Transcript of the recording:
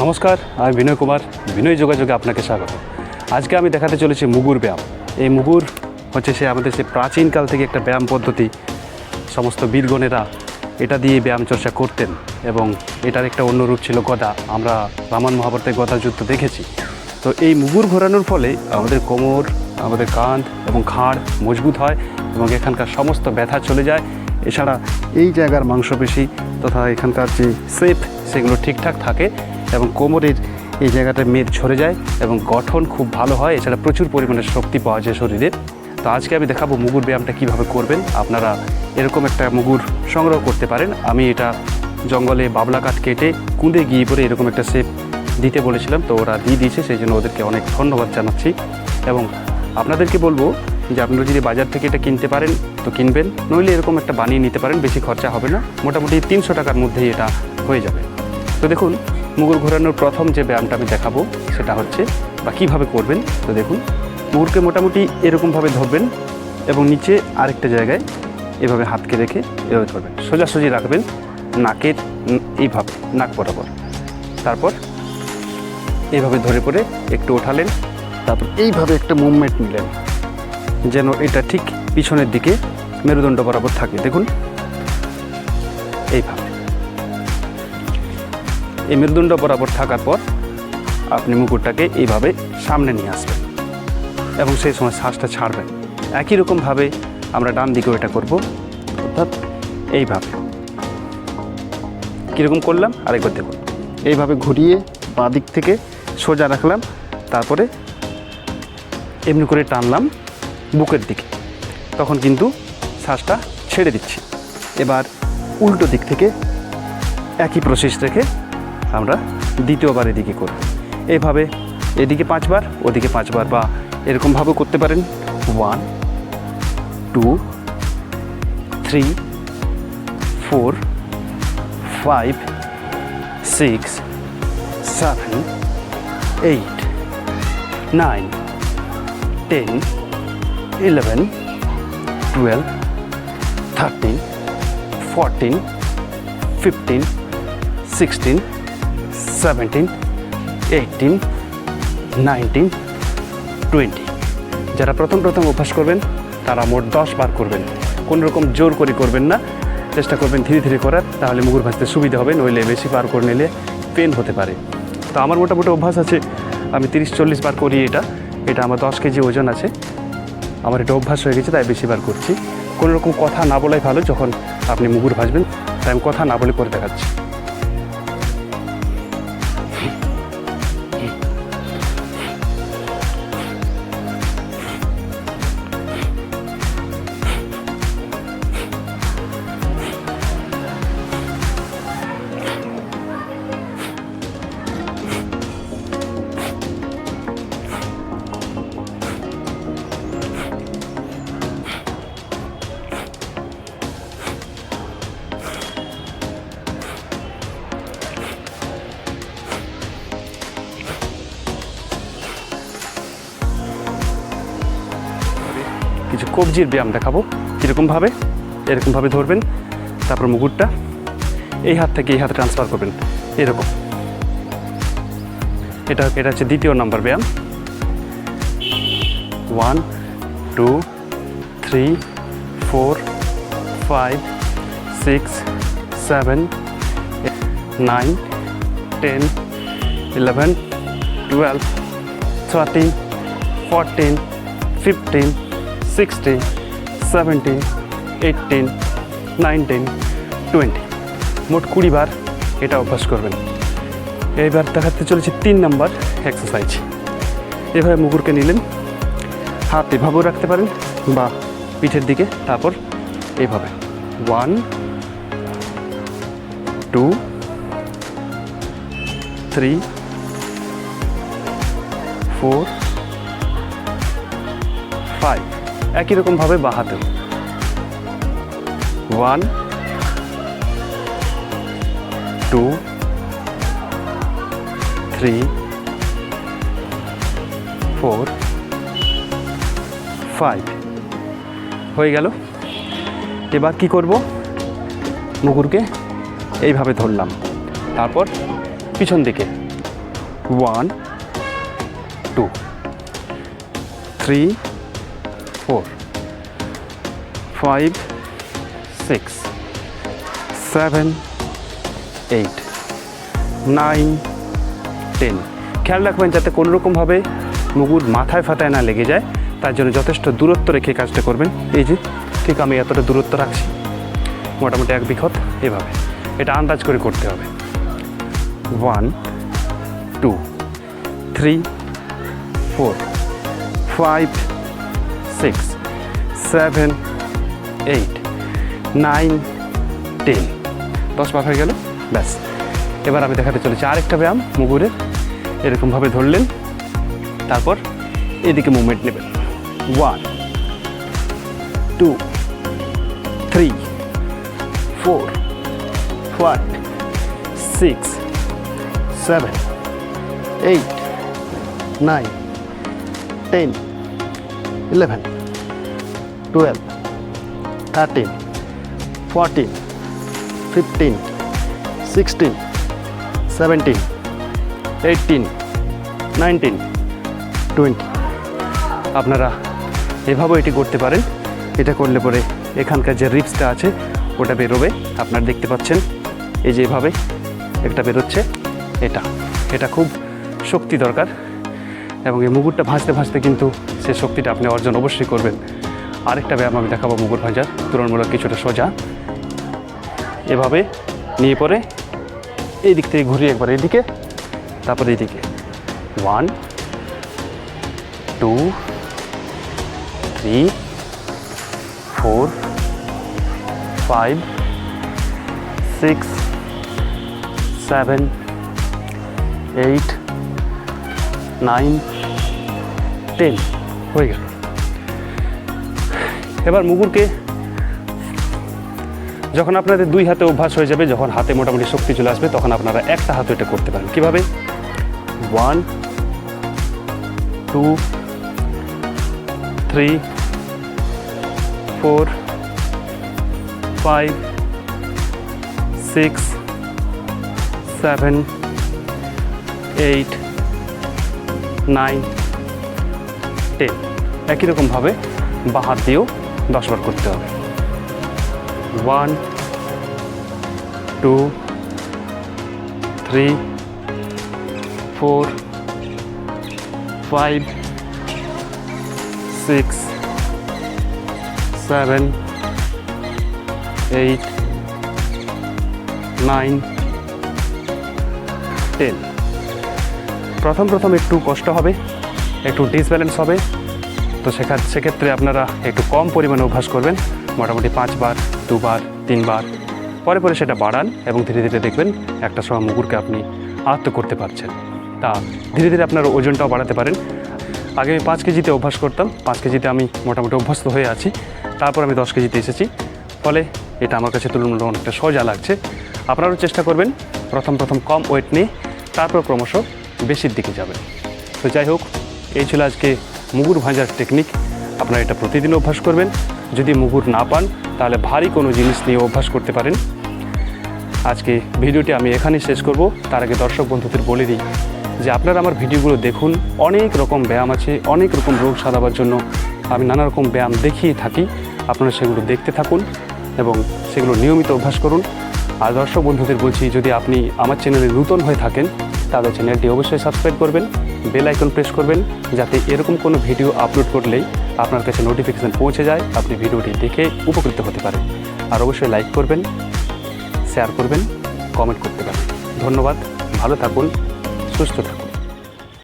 নমস্কার, আমি বিনয় কুমার। বিনয় যোগাযোগে আপনাকে স্বাগত। আজকে আমি দেখাতে চলেছি মুগুর ব্যায়াম। এই মুগুর হচ্ছে আমাদের প্রাচীনকাল থেকে একটা ব্যায়াম পদ্ধতি। সমস্ত বীরগণেরা এটা দিয়ে ব্যায়াম চর্চা করতেন এবং এটার একটা অন্য রূপ ছিল গদা। আমরা রামায়ণ মহাভারতে গদা যুদ্ধ দেখেছি। তো এই মুগুর ঘোরানোর ফলে আমাদের কোমর, আমাদের কাঁধ এবং ঘাড় মজবুত হয় এবং এখানকার সমস্ত ব্যথা চলে যায়। এছাড়া এই জায়গার মাংসপেশি তথা এখানকার যে শেপ সেগুলো ঠিকঠাক থাকে এবং কোমরের এই জায়গাটা মেদ ঝরে যায় এবং গঠন খুব ভালো হয়। এছাড়া প্রচুর পরিমাণে শক্তি পাওয়া যায় শরীরে। তো আজকে আমি দেখাবো মুগুর ব্যায়ামটা কীভাবে করবেন। আপনারা এরকম একটা মুগুর সংগ্রহ করতে পারেন। আমি এটা জঙ্গলে বাবলা কাঠ কেটে কুঁদে গিয়ে পরে এরকম একটা শেপ দিতে বলেছিলাম, তো ওরা দিয়ে দিয়েছে, সেই জন্য ওদেরকে অনেক ধন্যবাদ জানাচ্ছি। এবং আপনাদেরকে বলবো যে আপনারা যদি বাজার থেকে এটা কিনতে পারেন তো কিনবেন, নইলে এরকম একটা বানিয়ে নিতে পারেন। বেশি খরচা হবে না, মোটামুটি 300 টাকার মধ্যেই এটা হয়ে যাবে। তো দেখুন, মুগুর ঘোরানোর প্রথম যে ব্যায়ামটা আমি দেখাবো সেটা হচ্ছে বা কীভাবে করবেন। তো দেখুন, মুগুরকে মোটামুটি এরকমভাবে ধরবেন এবং নিচে আরেকটা জায়গায় এভাবে হাতকে রেখে এভাবে ধরবেন। সোজাসুজি রাখবেন নাকের এইভাবে, নাক বরাবর। তারপর এইভাবে ধরে পড়ে একটু ওঠালেন, তারপর এইভাবে একটা মুভমেন্ট নিলেন যেন এটা ঠিক পিছনের দিকে মেরুদণ্ড বরাবর থাকে। দেখুন এইভাবে, এই মেরুদণ্ড বরাবর থাকার পর আপনি মুকুটটাকে এইভাবে সামনে নিয়ে আসবেন এবং সেই সময় শ্বাসটা ছাড়বেন। একই রকমভাবে আমরা ডান দিকেও এটা করব, অর্থাৎ এইভাবে। কীরকম করলাম আরেকবার দেখুন। এইভাবে ঘুরিয়ে বাঁ দিক থেকে সোজা রাখলাম, তারপরে এমনি করে টানলাম বুকের দিকে, তখন কিন্তু শ্বাসটা ছেড়ে দিচ্ছি। এবার উল্টো দিক থেকে একই প্রসেস রেখে আমরা দ্বিতীয়বার এদিকে করব। এইভাবে এদিকে 5 বার, ওদিকে 5 বার, বা এরকমভাবেও করতে পারেন। 1 2 3 4 5 6 7 8 9 10 11 12 13 14 15 16 17 18 19 20। যারা প্রথম অভ্যাস করবেন তারা মোট 10 বার করবেন। কোনো রকম জোর করে করবেন না, চেষ্টা করবেন ধীরে ধীরে করার, তাহলে মুগুর ভাজতে সুবিধা হবে। নইলে বেশি বার করে নিলে পেন হতে পারে। তো আমার মোটামুটি অভ্যাস আছে, আমি 30-40 বার করি। এটা আমার 10 কেজি ওজন আছে। আমার এটা অভ্যাস হয়ে গেছে, তাই বেশি বার করছি। কোনো রকম কথা না বলাই ভালো যখন আপনি মুগুর ভাজবেন, তাই আমি কথা না বলে করে দেখাচ্ছি। কিছু কবজির ব্যায়াম দেখাবো। কীরকমভাবে, এরকমভাবে ধরবেন, তারপর মুগুরটা এই হাত থেকে এই হাতে ট্রান্সফার করবেন এরকম। এটা হচ্ছে দ্বিতীয় নম্বর ব্যায়াম। 1 2 3 4 5 6 7 9 10 11 12 13 14 15 16 17 18 19 20। মোট 20 বার এটা অভ্যাস করবেন। এইবার দেখাতে চলেছি 3 নম্বর এক্সারসাইজ। এভাবে মুগুরকে নিলেন, হাত এভাবেও রাখতে পারেন বা পিঠের দিকে, তারপর এইভাবে 1 2 3 4 5। একই রকমভাবে বাঁ হাতেও 1 2 3 4 5 হয়ে গেল। এবার কি করব, মুগুরকে এইভাবে ধরলাম, তারপর পিছন দিকে 1 2 3 4 5 6 7 8 9 10। খেয়াল রাখবেন যাতে কোনো রকমভাবে মুগুর মাথায় ফাতায় না লেগে যায়, তার জন্য যথেষ্ট দূরত্ব রেখে কাজটা করবেন। এই যে ঠিক আমি এতটা দূরত্ব রাখছি, মোটামুটি 1 বিঘত, এভাবে এটা আন্দাজ করে করতে হবে। 1 2 3 4 5 6 7 8 9 10। 10 বার হয়ে গেল, ব্যাস। এবার আমি দেখাতে চলেছি আরেকটা ব্যায়াম মুগুরের। এরকমভাবে ধরলেন, তারপর এদিকে মুভমেন্ট নেবেন। 1 2 3 4 5 6 7 8 9 10 11 12 13 14 15 16 17 18 19 20। আপনারা এভাবেও এটি করতে পারেন। এটা করলে পরে এখানকার যে রিপসটা আছে ওটা বেরোবে। আপনারা দেখতে পাচ্ছেন এই যে এভাবে একটা বেরোচ্ছে। এটা খুব শক্তি দরকার, এবং এই মুগুরটা ভাঁজতে ভাঁজতে কিন্তু সে শক্তিটা আপনি অর্জন অবশ্যই করবেন। আরেকটা ব্যায়াম আমি দেখাবো মুগুর ভাঁজার, তুলনামূলক কিছুটা সোজা। এভাবে নিয়ে পরে এই দিক থেকে ঘুরিয়ে একবার এদিকে, তারপরে এদিকে। 1 2 3 4 5 6 7 8 9 10 হয়ে গেল। এবার মুগুরকে যখন আপনাদের 2 হাতে অভ্যাস হয়ে যাবে, যখন হাতে মোটামুটি শক্তি চলে আসবে, তখন আপনারা একটা হাতে এটা করতে পারেন। কীভাবে? 1 2 3 4 5 6 7 8 9 10। একই রকমভাবে বাঁ হাত দিয়েও 10 বার করতে হবে। 1 2 3 4 5 6 7 8 9 10। প্রথম একটু কষ্ট হবে, একটু ডিসব্যালেন্স হবে, তো সেক্ষেত্রে আপনারা একটু কম পরিমাণে অভ্যাস করবেন, মোটামুটি 5 বার 2 বার 3 বার, পরে সেটা বাড়ান এবং ধীরে ধীরে দেখবেন একটা সময় মুগুরকে আপনি আয়ত্ত করতে পারছেন। তা ধীরে ধীরে আপনার ওজনটাও বাড়াতে পারেন। আগে আমি 5 কেজিতে অভ্যাস করতাম, 5 কেজিতে আমি মোটামুটি অভ্যস্ত হয়ে আছি, তারপর আমি 10 কেজিতে এসেছি, ফলে এটা আমার কাছে তুলনামূলক অনেকটা সোজা লাগছে। আপনারাও চেষ্টা করবেন প্রথম কম ওয়েট নিয়ে, তারপর ক্রমশ বেশির দিকে যাবেন। তো যাই হোক, এই ছিল আজকে মুগুর ভাঁজার টেকনিক। আপনারা এটা প্রতিদিন অভ্যাস করবেন। যদি মুগুর না পান তাহলে ভারী কোনো জিনিস নিয়ে অভ্যাস করতে পারেন। আজকে ভিডিওটি আমি এখানেই শেষ করব। তার আগে দর্শক বন্ধুদের বলে দিই যে আপনারা আমার ভিডিওগুলো দেখুন, অনেক রকম ব্যায়াম আছে, অনেক রকম রোগ সারাবার জন্য আমি নানা রকম ব্যায়াম দেখিয়ে থাকি। আপনারা সেগুলো দেখতে থাকুন এবং সেগুলো নিয়মিত অভ্যাস করুন। আর দর্শক বন্ধুদের বলছি, যদি আপনি আমার চ্যানেলে নতুন হয়ে থাকেন তাহলে চ্যানেলটি অবশ্যই সাবস্ক্রাইব করবেন, বেল আইকন প্রেস করবেন, যাতে এরকম কোনো ভিডিও আপলোড করলেই আপনার কাছে নোটিফিকেশান পৌঁছে যায়, আপনি ভিডিওটি দেখে উপকৃত হতে পারেন। আর অবশ্যই লাইক করবেন, শেয়ার করবেন, কমেন্ট করতে পারেন। ধন্যবাদ, ভালো থাকুন, সুস্থ থাকুন।